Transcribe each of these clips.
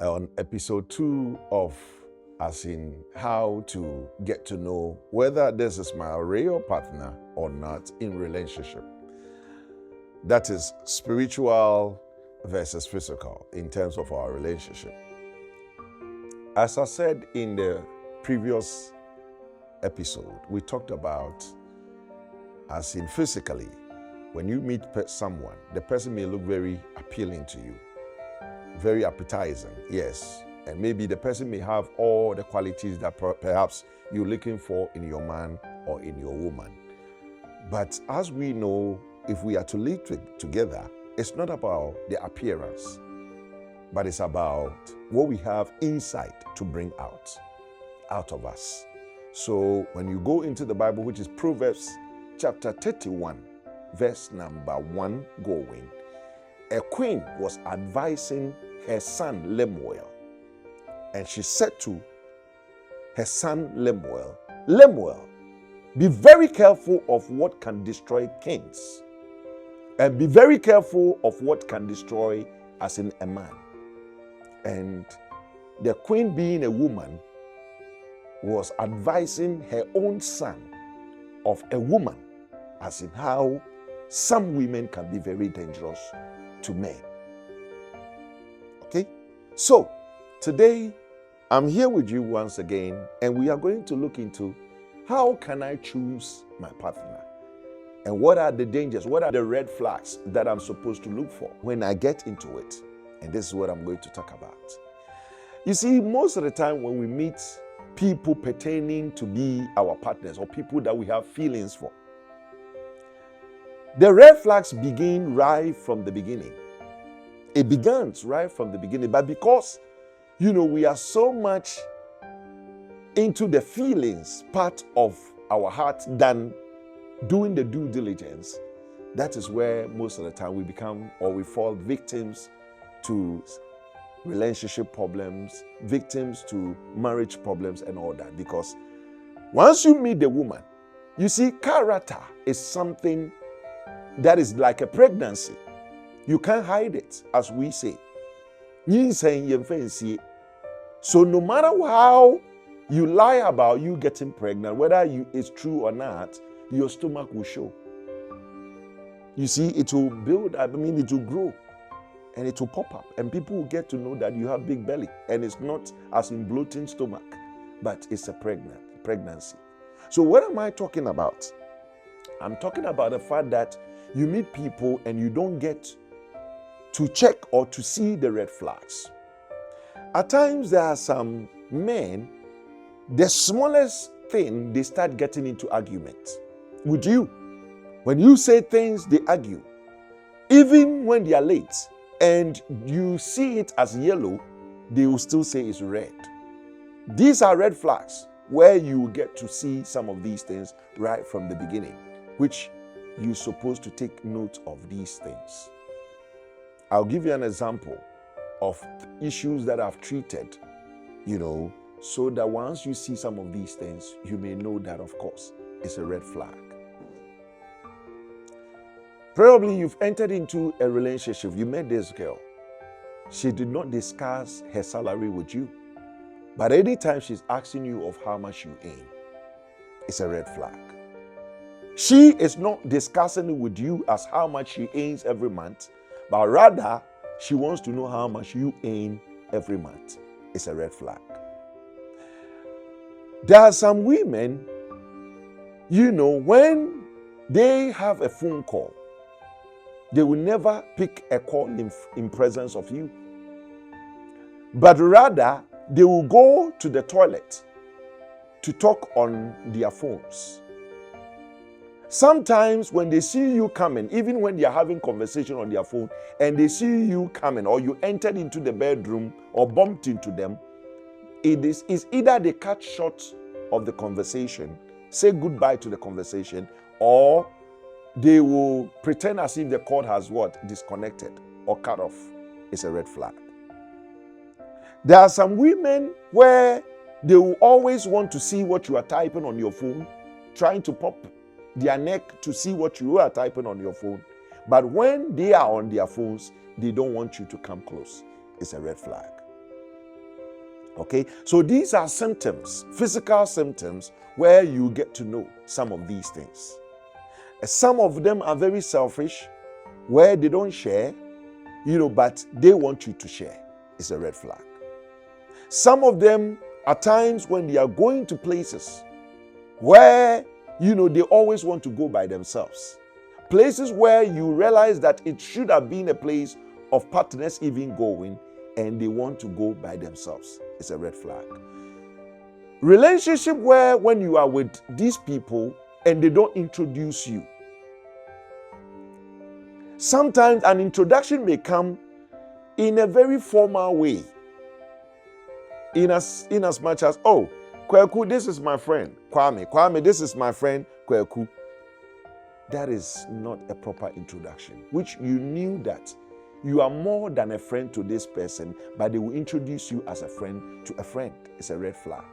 on episode 2 of as in how to get to know whether this is my real partner or not in relationship. That is spiritual versus physical in terms of our relationship. As I said in the previous episode, we talked about as in physically, when you meet someone, the person may look very appealing to you, very appetizing, yes. And maybe the person may have all the qualities that perhaps you're looking for in your man or in your woman. But as we know, if we are to live together, it's not about the appearance, but it's about what we have inside to bring out of us. So when you go into the Bible, which is Proverbs chapter 31, verse number 1 going, a queen was advising her son Lemuel, and she said to her son Lemuel, Lemuel, be very careful of what can destroy kings, and be very careful of what can destroy as in a man. And the queen, being a woman, was advising her own son of a woman, as in how some women can be very dangerous to men. Okay? So, today, I'm here with you once again, and we are going to look into how can I choose my partner? And what are the dangers? What are the red flags that I'm supposed to look for when I get into it? And this is what I'm going to talk about. You see, most of the time when we meet people pertaining to be our partners or people that we have feelings for, the red flags begin right from the beginning. It begins right from the beginning. But because, we are so much into the feelings part of our heart than doing the due diligence, that is where most of the time we become or we fall victims to relationship problems, victims to marriage problems and all that. Because once you meet the woman, you see, character is something that is like a pregnancy. You can't hide it, as we say. So no matter how you lie about you getting pregnant, whether it's true or not, your stomach will show. You see, it will build, it will grow and it will pop up, and people will get to know that you have big belly, and it's not as in bloating stomach, but it's a pregnancy. So what am I talking about? I'm talking about the fact that you meet people and you don't get to check or to see the red flags. At times there are some men, the smallest thing, they start getting into arguments with you. When you say things, they argue. Even when they are late and you see it as yellow, they will still say it's red. These are red flags where you get to see some of these things right from the beginning, which you're supposed to take note of these things. I'll give you an example of issues that I've treated, so that once you see some of these things, you may know that, of course, it's a red flag. Probably you've entered into a relationship. You met this girl. She did not discuss her salary with you. But anytime she's asking you of how much you earn, it's a red flag. She is not discussing it with you as how much she earns every month, but rather she wants to know how much you earn every month. It's a red flag. There are some women, when they have a phone call, they will never pick a call in presence of you. But rather, they will go to the toilet to talk on their phones. Sometimes when they see you coming, even when they are having conversation on their phone, and they see you coming, or you entered into the bedroom or bumped into them, it's either they cut short of the conversation, say goodbye to the conversation, or they will pretend as if the cord has disconnected or cut off. It's a red flag. There are some women where they will always want to see what you are typing on your phone, trying to pop their neck to see what you are typing on your phone. But when they are on their phones, they don't want you to come close. It's a red flag. Okay, so these are symptoms, physical symptoms, where you get to know some of these things. Some of them are very selfish, where they don't share, but they want you to share. It's a red flag. Some of them are times when they are going to places where, they always want to go by themselves. Places where you realize that it should have been a place of partners even going, and they want to go by themselves. It's a red flag. Relationship where when you are with these people and they don't introduce you. Sometimes an introduction may come in a very formal way. In as much as, oh, Kweku, this is my friend. Kwame, this is my friend, Kweku. That is not a proper introduction, which you knew that you are more than a friend to this person, but they will introduce you as a friend to a friend. It's a red flag.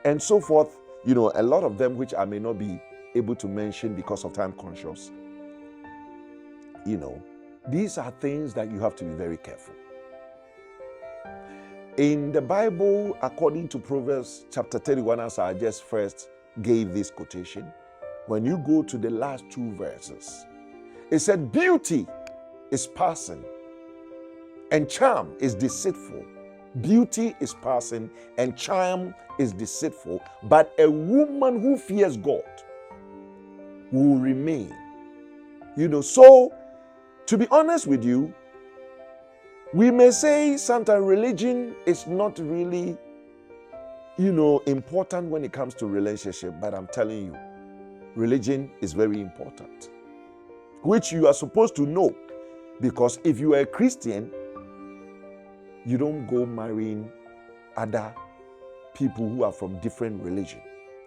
And so forth, a lot of them which I may not be able to mention because of time conscious. These are things that you have to be very careful. In the Bible, according to Proverbs chapter 31, as I just first gave this quotation, when you go to the last two verses, it said, beauty is passing and charm is deceitful. Beauty is passing and charm is deceitful, but a woman who fears God will remain. So to be honest with you, we may say sometimes religion is not really, important when it comes to relationship, but I'm telling you, religion is very important, which you are supposed to know, because if you are a Christian, you don't go marrying other people who are from different religion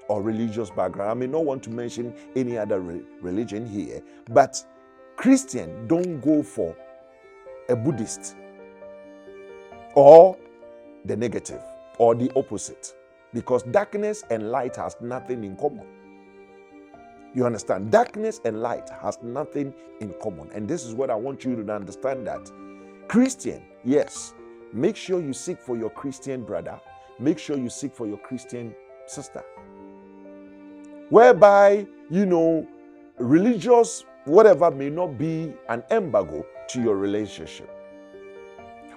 or religious background. I may not want to mention any other religion here, but Christian don't go for a Buddhist or the negative or the opposite, because darkness and light has nothing in common. You understand? Darkness and light has nothing in common. And this is what I want you to understand, that Christian, yes, make sure you seek for your Christian brother. Make sure you seek for your Christian sister. Whereby, religious whatever may not be an embargo to your relationship.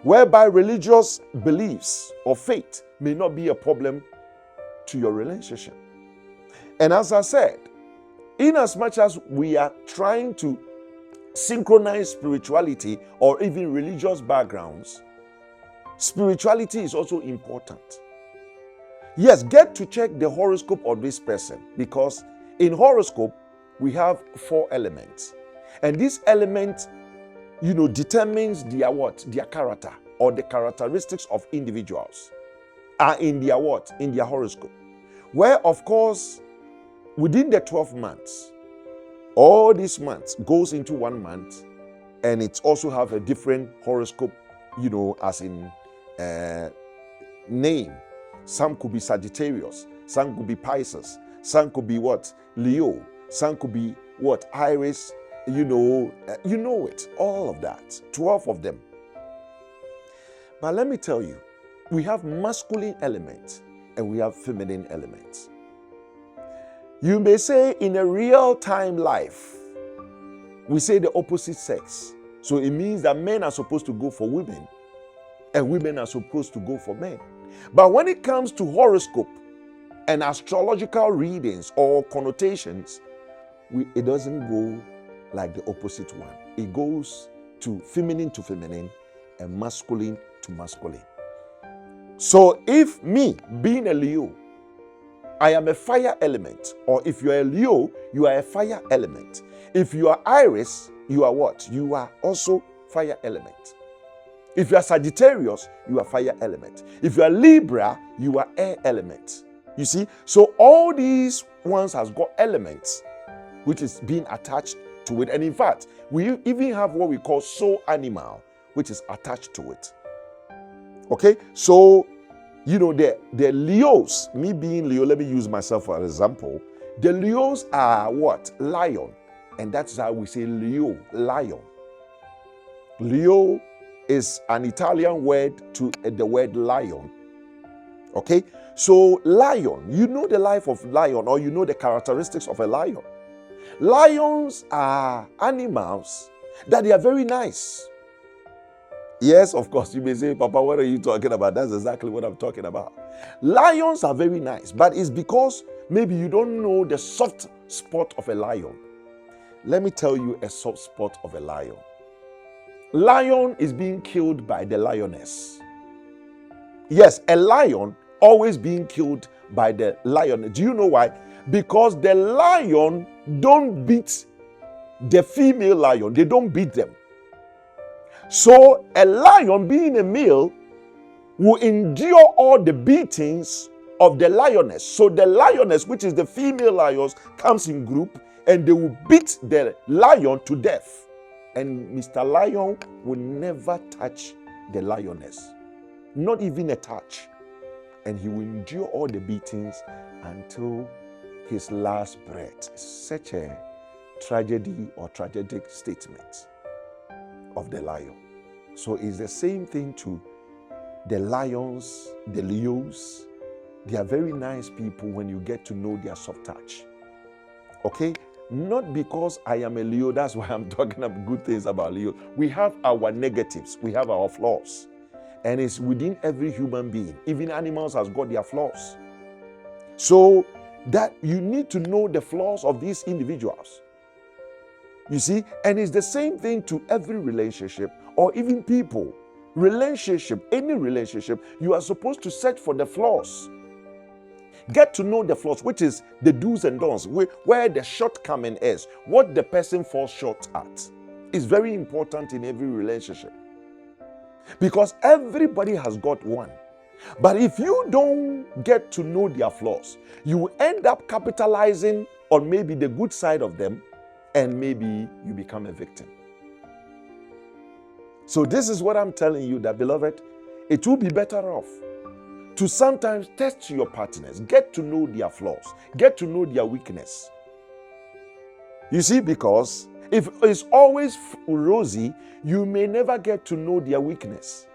Whereby religious beliefs or faith may not be a problem to your relationship. And as I said, in as much as we are trying to synchronize spirituality or even religious backgrounds, spirituality is also important. Yes, get to check the horoscope of this person, because in horoscope we have 4 elements, and this element, determines their character, or the characteristics of individuals are in their in their horoscope, where of course within the 12 months, all these months goes into 1 month, and it also have a different horoscope, as in name. Some could be Sagittarius, some could be Pisces, some could be Leo, some could be Iris, it, all of that, 12 of them. But let me tell you, we have masculine elements and we have feminine elements. You may say in a real-time life, we say the opposite sex. So it means that men are supposed to go for women and women are supposed to go for men. But when it comes to horoscope and astrological readings or connotations, it doesn't go like the opposite one. It goes to feminine and masculine to masculine. So if me being a Leo, I am a fire element, or if you are a Leo, you are a fire element. If you are Iris, you are what? You are also fire element. If you are Sagittarius, you are fire element. If you are Libra, you are air element. You see? So all these ones has got elements which is being attached to it. And in fact, we even have what we call soul animal, which is attached to it. Okay? So, the Leos, me being Leo, let me use myself for an example. The Leos are what? Lion. And that's how we say Leo, lion. Leo is an Italian word to the word lion, Okay? So lion, you know the life of lion, or you know the characteristics of a lion. Lions are animals that they are very nice. Yes, of course, you may say, Papa, what are you talking about? That's exactly what I'm talking about. Lions are very nice, but it's because maybe you don't know the soft spot of a lion. Let me tell you a soft spot of a lion. Lion is being killed by the lioness. Yes, a lion always being killed by the lion. Do you know why? Because the lion don't beat the female lion. They don't beat them. So a lion, being a male, will endure all the beatings of the lioness. So the lioness, which is the female lions, comes in group and they will beat the lion to death. And Mr. Lion will never touch the lioness, not even a touch. And he will endure all the beatings until his last breath. Such a tragedy or tragic statement of the lion. So it's the same thing to the lions, the leos. They are very nice people when you get to know their soft touch. Okay? Not because I am a Leo, that's why I'm talking about good things about Leo. We have our negatives, we have our flaws. And it's within every human being. Even animals has got their flaws. So that you need to know the flaws of these individuals. You see, and it's the same thing to every relationship or even people. Relationship, any relationship, you are supposed to search for the flaws. Get to know the flaws, which is the do's and don'ts, where the shortcoming is, what the person falls short at. Is very important in every relationship. Because everybody has got one. But if you don't get to know their flaws, you will end up capitalizing on maybe the good side of them, and maybe you become a victim. So this is what I'm telling you, that beloved, it will be better off to sometimes test your partners, get to know their flaws, get to know their weakness. You see, because if it's always rosy, you may never get to know their weakness.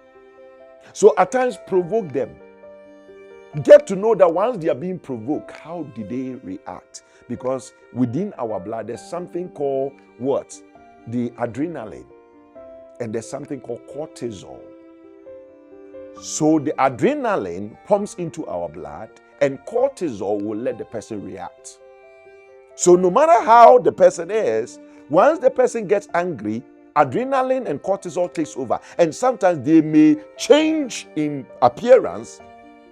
So at times provoke them. Get to know that once they are being provoked, how did they react? Because within our blood, there's something called what? The adrenaline. And there's something called cortisol. So the adrenaline pumps into our blood, and cortisol will let the person react. So no matter how the person is, once the person gets angry, adrenaline and cortisol takes over. And sometimes they may change in appearance,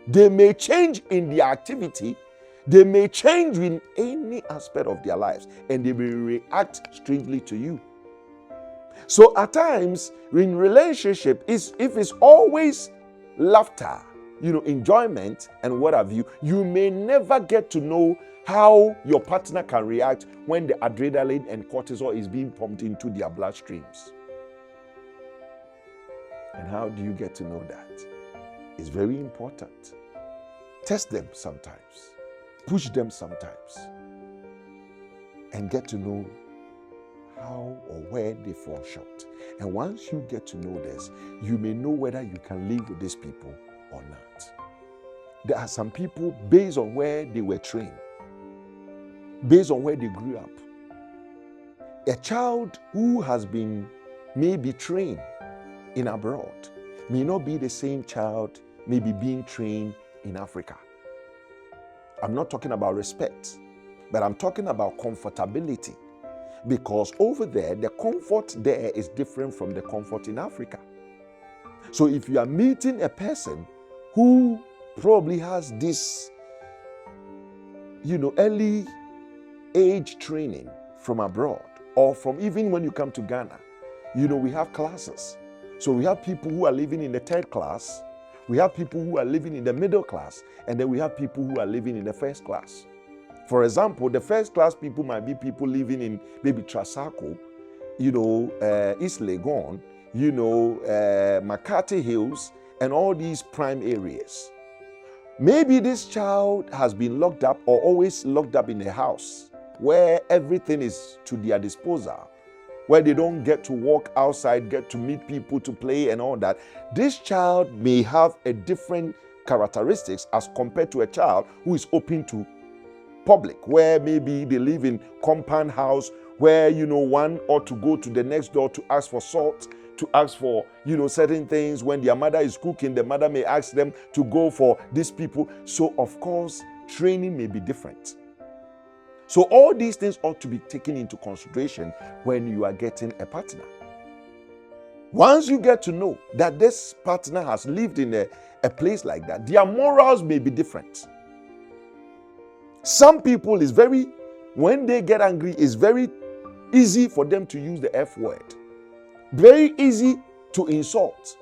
they may change in their activity, they may change in any aspect of their lives, and they will react strangely to you. So at times, in relationship, if it's always laughter, enjoyment and what have you, you may never get to know how your partner can react when the adrenaline and cortisol is being pumped into their bloodstreams. And how do you get to know that? It's very important. Test them sometimes. Push them sometimes. And get to know how or where they fall short. And once you get to know this, you may know whether you can live with these people or not. There are some people based on where they were trained, based on where they grew up. A child who has been maybe trained in abroad may not be the same child maybe being trained in Africa. I'm not talking about respect, but I'm talking about comfortability. Because over there, the comfort there is different from the comfort in Africa. So if you are meeting a person who probably has this, early age training from abroad, or from even when you come to Ghana, we have classes. So we have people who are living in the third class, we have people who are living in the middle class, and then we have people who are living in the first class. For example, the first class people might be people living in maybe Trasaco, East Legon, McCarthy Hills, and all these prime areas. Maybe this child has been locked up or always locked up in a house where everything is to their disposal, where they don't get to walk outside, get to meet people to play and all that. This child may have a different characteristics as compared to a child who is open to public, where maybe they live in compound house, where one ought to go to the next door to ask for salt, to ask for certain things. When their mother is cooking, the mother may ask them to go for these people. So of course training may be different. So all these things ought to be taken into consideration when you are getting a partner. Once you get to know that this partner has lived in a place like that, their morals may be different. Some people when they get angry, it's very easy for them to use the F word. Very easy to insult.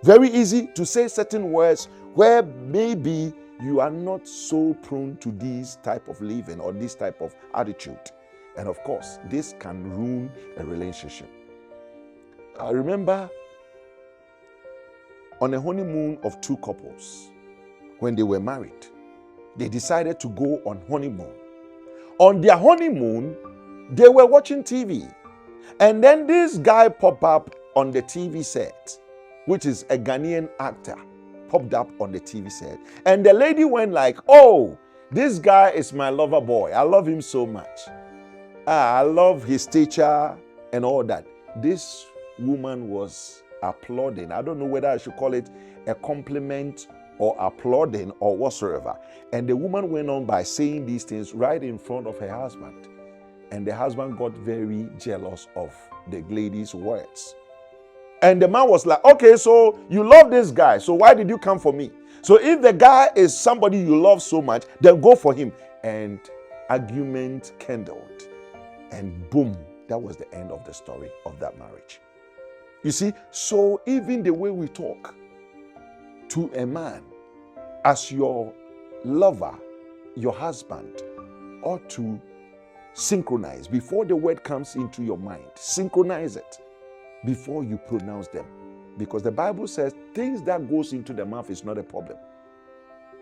Very easy to say certain words where maybe you are not so prone to this type of living or this type of attitude. And of course, this can ruin a relationship. I remember on a honeymoon of two couples, when they were married, they decided to go on honeymoon. On their honeymoon, they were watching TV. And then this guy popped up on the TV set, which is a Ghanaian actor, popped up on the TV set. And the lady went like, "Oh, this guy is my lover boy. I love him so much. I love his stature and all that." This woman was applauding. I don't know whether I should call it a compliment or applauding or whatsoever. And the woman went on by saying these things right in front of her husband. And the husband got very jealous of the lady's words. And the man was like, "Okay, so you love this guy, so why did you come for me? So if the guy is somebody you love so much, then go for him." And argument kindled. And boom, that was the end of the story of that marriage. You see, so even the way we talk to a man as your lover, your husband, ought to synchronize before the word comes into your mind. Synchronize it before you pronounce them. Because the Bible says things that goes into the mouth is not a problem.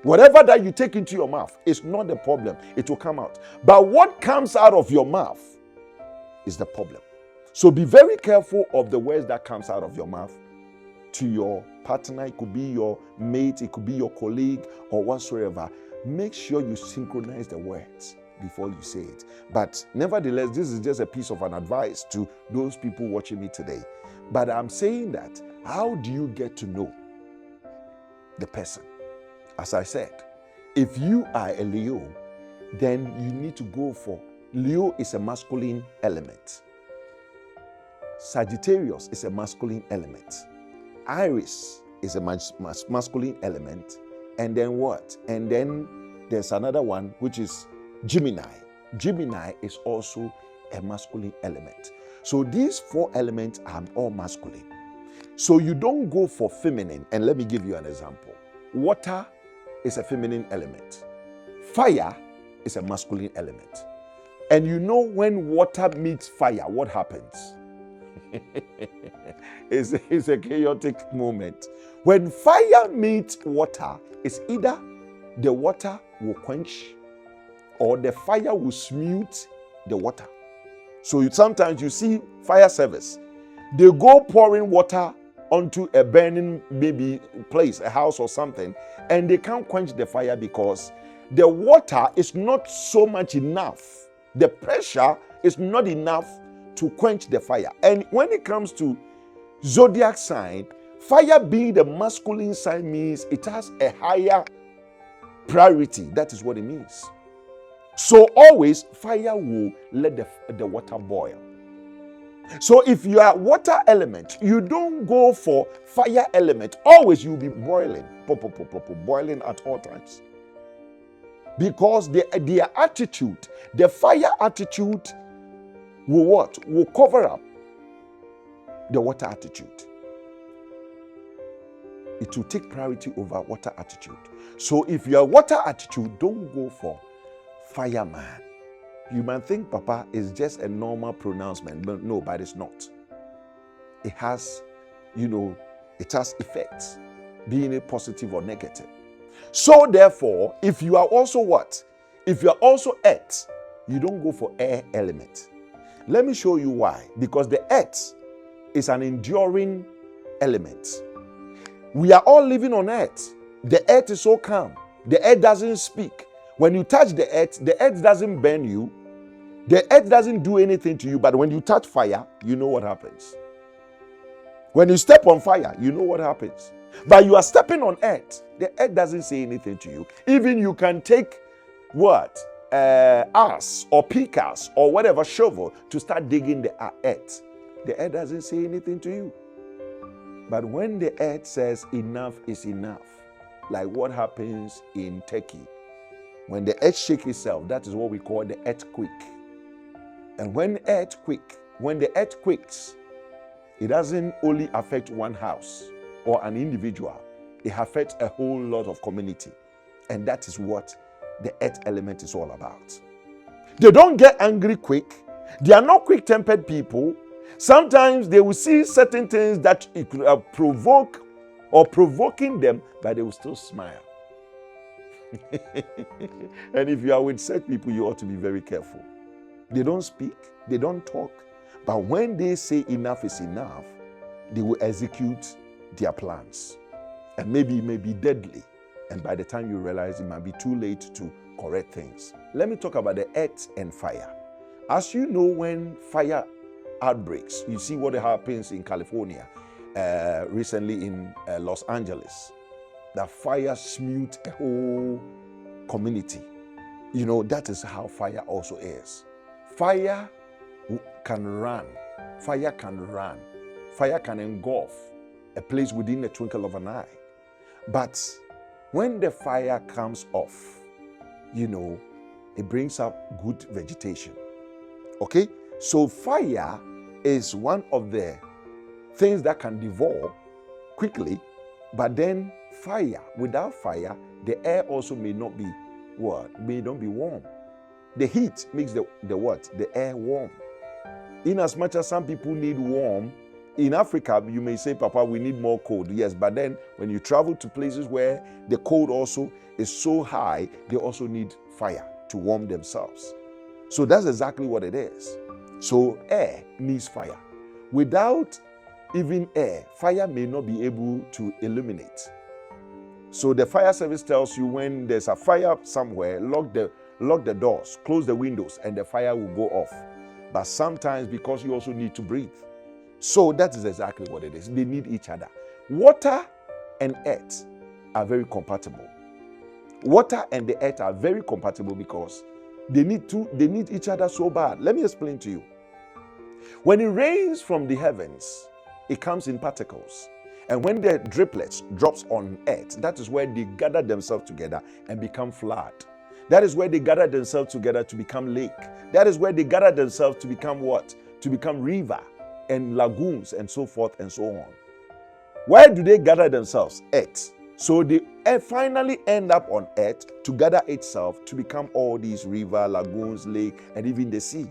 Whatever that you take into your mouth is not the problem. It will come out. But what comes out of your mouth is the problem. So be very careful of the words that comes out of your mouth to your partner. It could be your mate, it could be your colleague or whatsoever. Make sure you synchronize the words before you say it. But nevertheless, this is just a piece of an advice to those people watching me today. But I'm saying that, how do you get to know the person? As I said, if you are a Leo, then you need to go for, Leo is a masculine element. Sagittarius is a masculine element. Aries is a masculine element. And then what? And then there's another one, which is Gemini. Gemini is also a masculine element. So these four elements are all masculine. So you don't go for feminine. And let me give you an example. Water is a feminine element. Fire is a masculine element. And you know when water meets fire, what happens? It's a chaotic moment. When fire meets water, it's either the water will quench or the fire will smooth the water. So sometimes you see fire service. They go pouring water onto a burning maybe place, a house or something, and they can't quench the fire because the water is not so much enough. The pressure is not enough to quench the fire. And when it comes to zodiac sign, fire being the masculine sign means it has a higher priority. That is what it means. So always fire will let the water boil. So if you are water element, you don't go for fire element. Always you'll be boiling, boiling at all times. Because their attitude, the fire attitude will what? Will cover up the water attitude. It will take priority over water attitude. So if you are water attitude, don't go for fireman. You might think, Papa, is just a normal pronouncement, but no, but it's not. It has, it has effects, being it positive or negative. So therefore, if you are also what? If you are also earth, you don't go for air element. Let me show you why. Because the earth is an enduring element. We are all living on earth. The earth is so calm. The earth doesn't speak. When you touch the earth doesn't burn you. The earth doesn't do anything to you, but when you touch fire, you know what happens. When you step on fire, you know what happens. But you are stepping on earth. The earth doesn't say anything to you. Even you can take what? Ass or pickaxe or whatever shovel to start digging the earth. The earth doesn't say anything to you. But when the earth says enough is enough, like what happens in Turkey, when the earth shakes itself, that is what we call the earthquake. And when the earth quakes, it doesn't only affect one house or an individual. It affects a whole lot of community. And that is what the earth element is all about. They don't get angry quick. They are not quick-tempered people. Sometimes they will see certain things that it could provoke or provoking them, but they will still smile. And if you are with such people, you ought to be very careful. They don't speak, they don't talk, but when they say enough is enough, they will execute their plans. And maybe it may be deadly. And by the time you realize, it might be too late to correct things. Let me talk about the earth and fire. As you know, when fire outbreaks, you see what happens in California, recently in Los Angeles. The fire smote a whole community. You know, that is how fire also is. Fire can run. Fire can run. Fire can engulf a place within a twinkle of an eye. But when the fire comes off, you know, it brings up good vegetation. Okay? So fire is one of the things that can devour quickly, but then fire, without fire, the air also may not be what? May not be warm. The heat makes the air warm. In as much as some people need warm, in Africa, you may say, Papa, we need more cold. Yes, but then when you travel to places where the cold also is so high, they also need fire to warm themselves. So that's exactly what it is. So air needs fire. Without even air, fire may not be able to illuminate. So the fire service tells you when there's a fire somewhere, lock the doors, close the windows, and the fire will go off. But sometimes because you also need to breathe. So that is exactly what it is. They need each other. Water and earth are very compatible. Water and the earth are very compatible because they need each other so bad. Let me explain to you. When it rains from the heavens, it comes in particles. And when the driplets drops on earth, that is where they gather themselves together and become flood. That is where they gather themselves together to become lake. That is where they gather themselves to become what? To become river and lagoons and so forth and so on. Where do they gather themselves? Earth. So they finally end up on earth to gather itself to become all these river, lagoons, lake, and even the sea.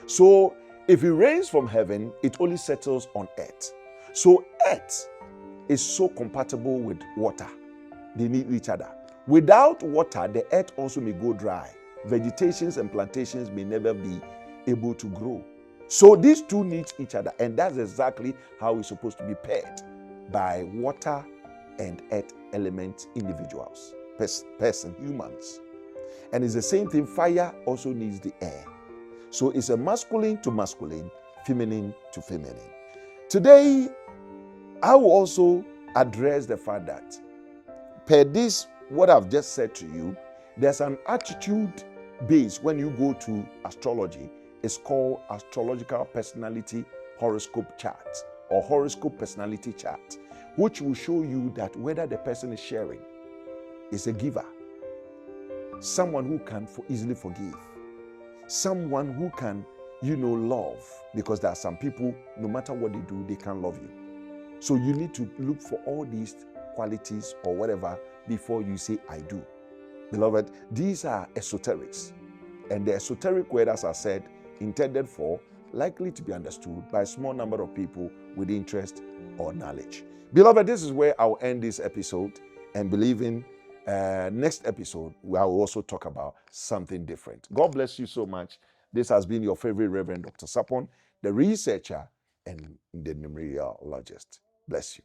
So if it rains from heaven, it only settles on earth. So earth is so compatible with water. They need each other. Without water, the earth also may go dry. Vegetations and plantations may never be able to grow. So these two need each other, and that's exactly how it's supposed to be paired by water and earth element individuals, humans. And it's the same thing, fire also needs the air. So it's a masculine to masculine, feminine to feminine. Today, I will also address the fact that per this, what I've just said to you, there's an attitude base when you go to astrology. It's called astrological personality horoscope chart or horoscope personality chart, which will show you that whether the person is sharing is a giver, someone who can easily forgive, someone who can, love, because there are some people, no matter what they do, they can't love you. So you need to look for all these qualities or whatever before you say, I do. Beloved, these are esoterics. And the esoteric word, as I said, intended for, likely to be understood by a small number of people with interest or knowledge. Beloved, this is where I'll end this episode, and believing next episode, I will also talk about something different. God bless you so much. This has been your favorite Reverend Dr. Sapon, the researcher and the numerologist. Bless you.